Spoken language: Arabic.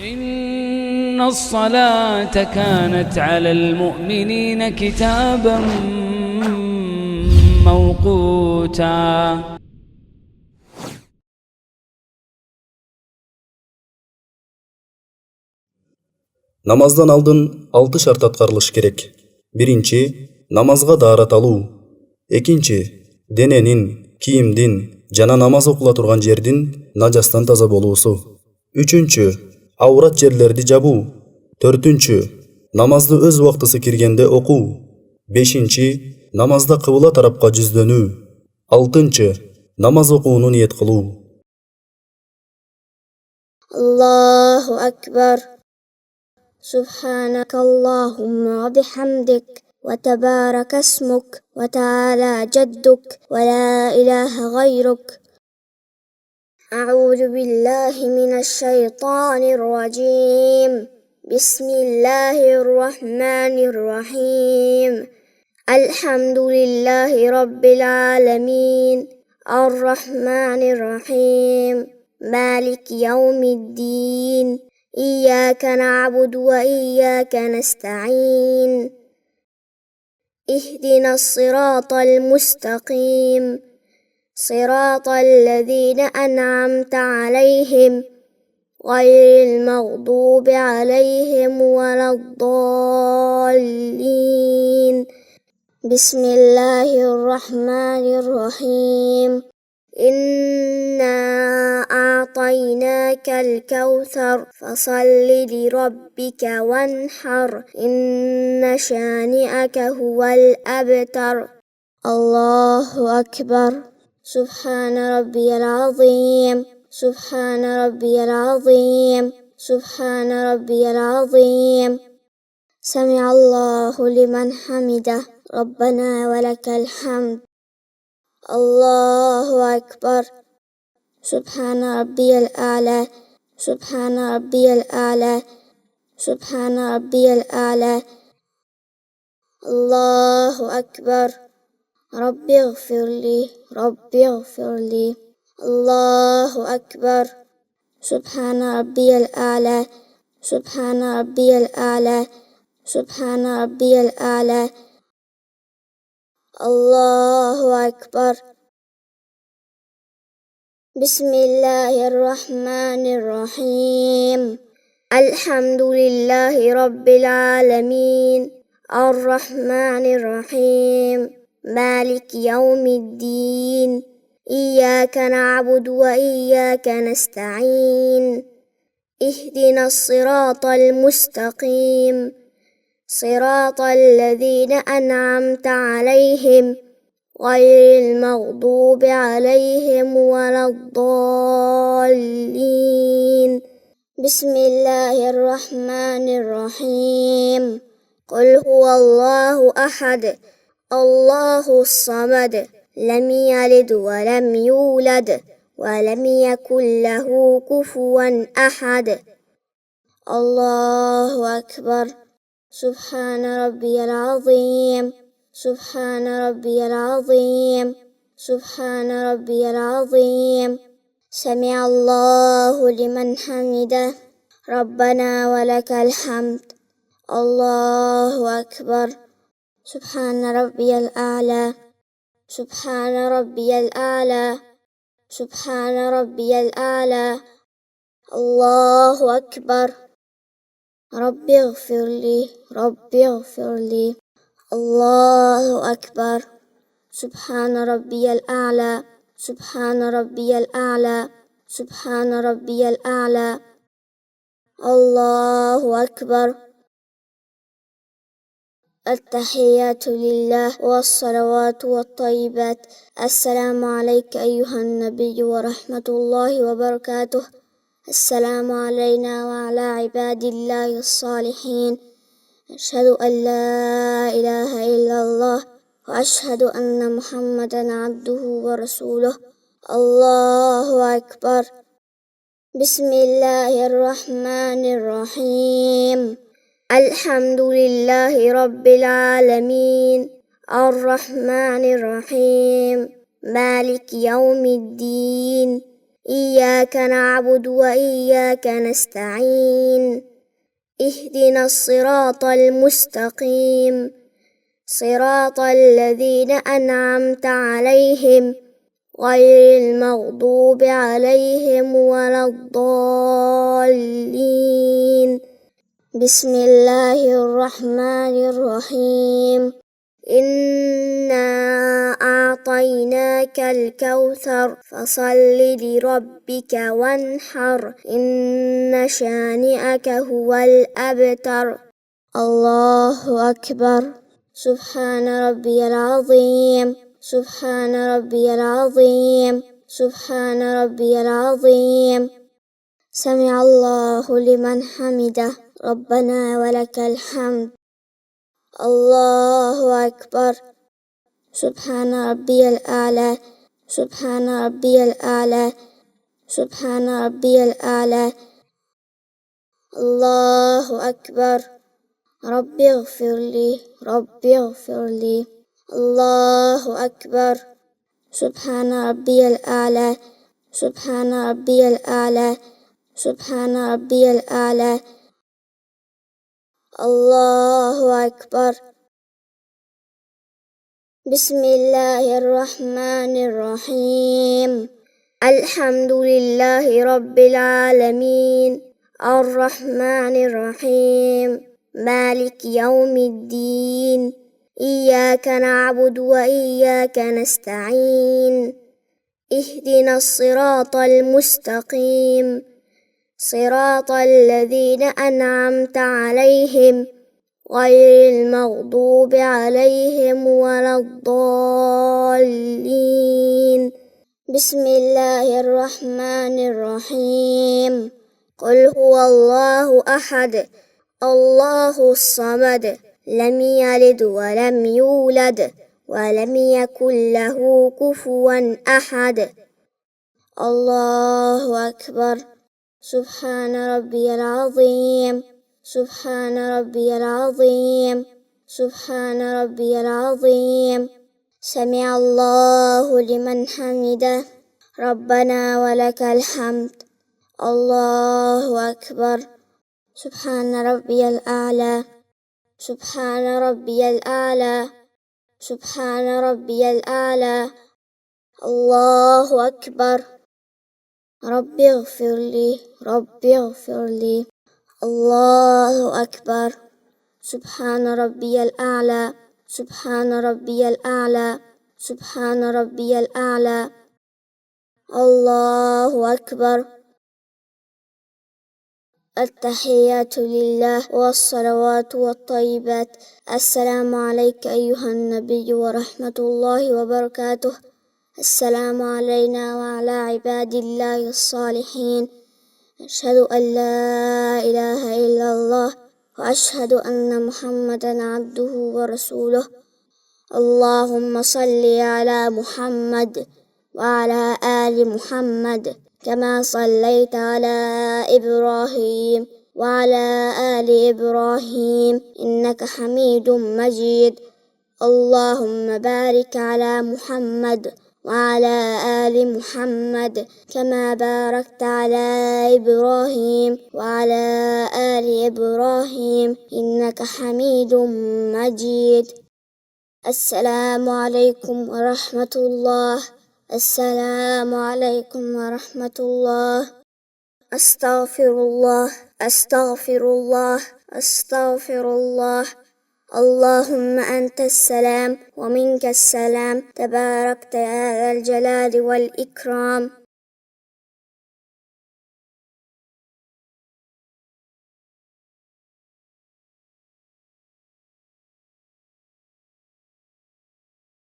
إن الصلاة كانت على المؤمنين كتابا موقوتا. Намаздан алдын 6 шарт аткарылыш керек. Биринчи, намазга даарат алуу. Экинчи, дененин, кийимдин жана намаз окула турган жердин нажастан таза болуусу. Үчүнчү, аврат жерлерди жабуу. Төртүнчү, намазды өз убактысы киргенде окуу. Бешинчи, намазда кыбла тарапка жүздөнүү. Алтынчы, намаз окууну ниет кылуу. Аллаху акбар. سبحانك اللهم وبحمدك وتبارك اسمك وتعالى جدك ولا إله غيرك. أعوذ بالله من الشيطان الرجيم. بسم الله الرحمن الرحيم. الحمد لله رب العالمين الرحمن الرحيم مالك يوم الدين إياك نعبد وإياك نستعين اهدنا الصراط المستقيم صراط الذين أنعمت عليهم غير المغضوب عليهم ولا الضالين. بسم الله الرحمن الرحيم. إنا أعطيناك الكوثر فصل لربك وانحر إن شانئك هو الأبتر. الله أكبر. سبحان ربي العظيم سبحان ربي العظيم سبحان ربي العظيم. سمع الله لمن حمده ربنا ولك الحمد. الله أكبر. سبحان ربي الأعلى سبحان ربي الأعلى سبحان ربي الأعلى. الله أكبر. ربي اغفر لي ربي اغفر لي. الله أكبر. سبحان ربي الأعلى سبحان ربي الأعلى سبحان ربي الأعلى. الله أكبر. بسم الله الرحمن الرحيم. الحمد لله رب العالمين الرحمن الرحيم مالك يوم الدين إياك نعبد وإياك نستعين اهدنا الصراط المستقيم صراط الذين أنعمت عليهم غير المغضوب عليهم ولا الضالين. بسم الله الرحمن الرحيم. قل هو الله أحد الله الصمد لم يلد ولم يولد ولم يكن له كفوا أحد. الله أكبر. سبحان ربي العظيم سبحان ربي العظيم سبحان ربي العظيم. سمع الله لمن حمده ربنا ولك الحمد. الله أكبر. سبحان ربي الأعلى سبحان ربي الأعلى سبحان ربي الأعلى. الله أكبر. ربي اغفر لي ربي اغفر لي. الله أكبر. سبحان ربي الأعلى سبحان ربي الأعلى سبحان ربي الأعلى. الله أكبر. التحيات لله والصلوات والطيبات. السلام عليك أيها النبي ورحمة الله وبركاته. السلام علينا وعلى عباد الله الصالحين. أشهد أن لا إله إلا الله وأشهد أن محمدا عبده ورسوله. الله أكبر. بسم الله الرحمن الرحيم. الحمد لله رب العالمين الرحمن الرحيم مالك يوم الدين إياك نعبد وإياك نستعين اهدنا الصراط المستقيم صراط الذين أنعمت عليهم غير المغضوب عليهم ولا الضالين. بسم الله الرحمن الرحيم. إنا أعطيناك الكوثر فصل لربك وانحر إن شانئك هو الأبتر. الله أكبر. سبحان ربي العظيم سبحان ربي العظيم سبحان ربي العظيم. سمع الله لمن حمده ربنا ولك الحمد. الله أكبر. سبحان ربي الأعلى سبحان ربي الأعلى سبحان ربي الأعلى. الله أكبر. ربي اغفر لي ربي اغفر لي. الله أكبر. سبحان ربي الأعلى سبحان ربي الأعلى سبحان ربي الأعلى. الله أكبر. بسم الله الرحمن الرحيم. الحمد لله رب العالمين الرحمن الرحيم مالك يوم الدين إياك نعبد وإياك نستعين اهدنا الصراط المستقيم صراط الذين أنعمت عليهم غير المغضوب عليهم ولا الضالين. بسم الله الرحمن الرحيم. قل هو الله أحد الله الصمد لم يلد ولم يولد ولم يكن له كفوا أحد. الله أكبر. سبحان ربي العظيم سبحان ربي العظيم سبحان ربي العظيم. سمع الله لمن حمده ربنا ولك الحمد. الله أكبر. سبحان ربي الأعلى سبحان ربي الأعلى سبحان ربي الأعلى. الله أكبر. ربي اغفر لي ربي اغفر لي. الله أكبر. سبحان ربي الأعلى سبحان ربي الأعلى سبحان ربي الأعلى. الله أكبر. التحيات لله والصلوات والطيبات. السلام عليك أيها النبي ورحمة الله وبركاته. السلام علينا وعلى عباد الله الصالحين. أشهد أن لا إله إلا الله وأشهد أن محمدا عبده ورسوله. اللهم صل على محمد وعلى آل محمد كما صليت على إبراهيم وعلى آل إبراهيم إنك حميد مجيد. اللهم بارك على محمد وعلى آل محمد كما باركت على إبراهيم وعلى آل إبراهيم إنك حميد مجيد. السلام عليكم ورحمة الله. السلام عليكم ورحمة الله. أستغفر الله أستغفر الله أستغفر الله. اللهم أنت السلام ومنك السلام تباركت يا ذا الجلال والإكرام.